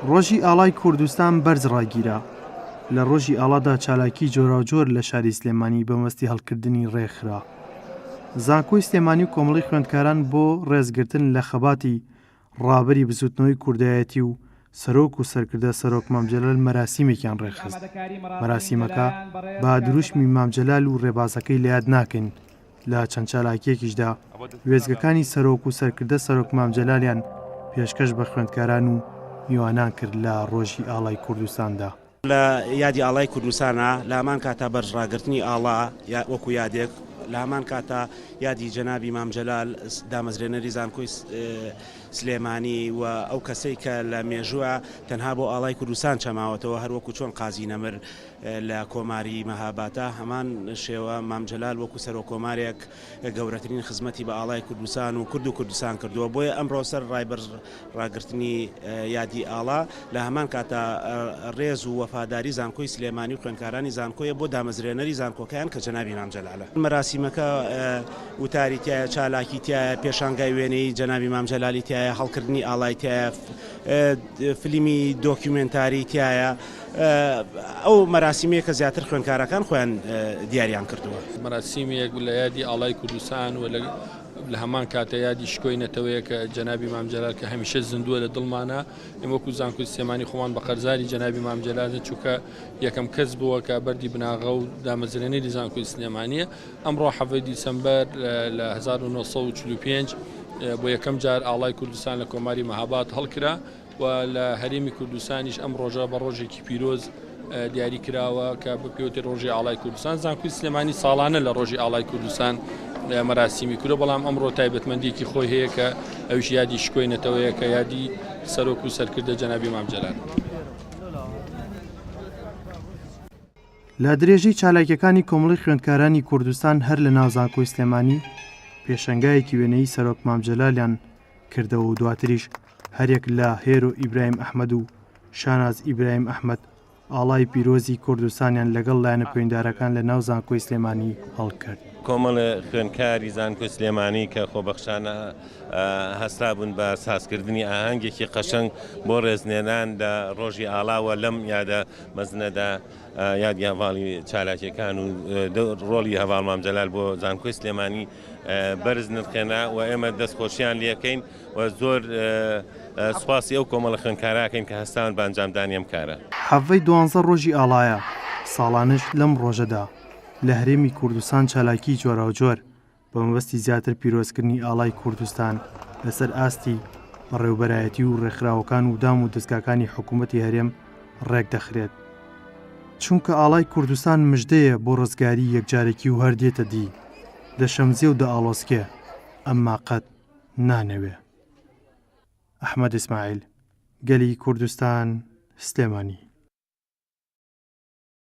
ڕۆژی ئاڵای کوردستان بەرز ڕاگیرە. لە ڕۆژی ئاڵادا چالاکی جۆراوجۆر لە شاری سلێمانی بەمەستی هەڵکردنی ڕێکخرا. زانکۆی سلێمانی و کۆمەڵی خوێندکاران بۆ ڕێزگرتن لە خەباتی ڕابەری بزوتنەوەی کوردایەتی و سەرۆک و سەرکردە سەرۆک مام جەلال مەراسیمێکیان ڕێخست. مەراسیمەکە با دروشمی مام جەلال و ڕێبازەکەی لە یاد ناکەین. لە چەند چالاکیەکیشدا وێزگەکانی سەرۆک و سەرکردە سەرۆک مام جەلالیان پێشکەش بە خوێندکاران و میوانان کرد لە ڕۆژی ئاڵای کوردستاندا. لە یادی ئاڵای کوردستانە لە هەمان کاتا بەرژڕاگرتنی ئاڵا وەکو یادێک لە هەمان کاتا یادی جەنابی مام جەلال دامەزرێنەری زانکۆی سلێمانی و ئەو کەسەی کە لە مێژووە تەنها بۆ ئاڵای کوردستان چەماوەتەوە هەروەکو چۆن قازی نەمر لە کۆماری مەهاباتە هەمان شێوە مام جەلال وەکو سەرۆک کۆمارێک گەورەترین خزمەتی بە ئاڵای کوردستان و کورد و کوردستان کردووە. بۆیە ئەمڕۆ سەر ڕایبەرڕاگرتنی یادی ئاڵا لە هەمان کاتا ڕێز و وەفاداری زانکۆی سلێمانی و خوێندکارانی زانکۆیە بۆ دامەزرێنەری زانکۆکەیان کە جەنابی مام جەلالە. مەراسیمەکە وتاری تایە، چالاکی تایە، پێشانگای وێنەی جەنابی مام جەلالی تایە، هەڵکردنی ئاڵای تایە، فیلمی دۆکیومنتاری تایە. ئەو مەراسیمەیە کە زیاتر خوێندکارەکان خۆیان دیاریان کردووە. مەراسیمێک لە یادی ئاڵای کوردستان و لە هەمان کاتە یادی شکۆی نەتەوەیە کە جەنابی مام جەلال کە هەمیشە زیندووە لە دڵمانە. ئێمە وەکو زانکۆی سلێمانی خۆمان بە قەرزاری جەنابی مام جەلالە چووکە یەکەم کەس بووە کە بەردی بناغە و دامەزرێنەری زانکۆی سلێمانیە. ئەمڕۆ 7 دیسەمبەر لە 1945 بۆ یەکەم جار ئاڵای کوردستان لە کۆماری مەهابات هەڵکرا و لە هەرێمی کوردستانیش ئەم ڕۆژە بە ڕۆژێکی پیرۆز دیاری کراوە کە بپێوتی ڕۆژی ئاڵای کوردستان. زانکۆی سلێمانی ساڵانە لە ڕۆژی ئاڵای کوردستان مەراسیمی کورە، بەڵام ئەمڕۆ تایبەتمەندێکی خۆی هەیە کە ئەوش یادی شکۆی نەتەوەیە کە یادی سەرۆک و سەرکردە جەنابی مام جەلال. لە درێژەی چالاکیەکانی کۆمەڵی خوێندکارانی کوردستان هەر لە ناو زانکۆی سلێمانی پێشەنگایەکی وێنەی سەرۆک مام جەلالیان کردەوە و دواتریش هەرێک لە هێرۆ ئیبراهیم ئەحمەد و شاناز ئیبراهیم ئەحمەد ئاڵای پیرۆزی کوردستانیان لەگەڵ لایەنە پەیوەنددارەکان لە ناو زانکۆی سلێمانی هەڵکرد. کۆمەڵە خوێندکاری زانکۆی سلێمانی کە خۆبەخشانە هەستا بوون بە سازکردنی ئاهەنگێکی قەشەنگ بۆ ڕێزنێنان لە ڕۆژی ئاڵاوە لەم یادە مەزنەدا یادی هەواڵی چالاکیەکان و ڕۆڵی هەواڵ مام جەلال بۆ زانکۆی سلێمانی بەرز نرخێنا و ئێمە دەستخۆشیان لێکەین و زۆر سوپاسی ئەو کۆمەڵە خوێندکاراکەین کە هەستان بە ئەنجامدانی ئەم کارە. 12 ڕۆژی ئاڵایە ساڵانش لەم ڕۆژەدا لە هەرێمی کوردستان چالاکی جۆراوجۆر بە مەبەستی زیاتر پیرۆزکردنی ئاڵای کوردستان لەسەر ئاستی بەڕێوەبەرایەتی و ڕێکخراوەکان و دام و دەستگاکانی حکوومەتی هەرێم ڕێک دەخرێت. چونکە ئاڵای کوردستان مژدەیە بۆ ڕزگاری یەکجارێکی و هەردێتە دی دەشەمزێ و دە ئاڵۆسکێ ئەمما قەت نانەوێ. ئەحمەد ئیسماعیل، گەلی کوردستان، سلێمانی.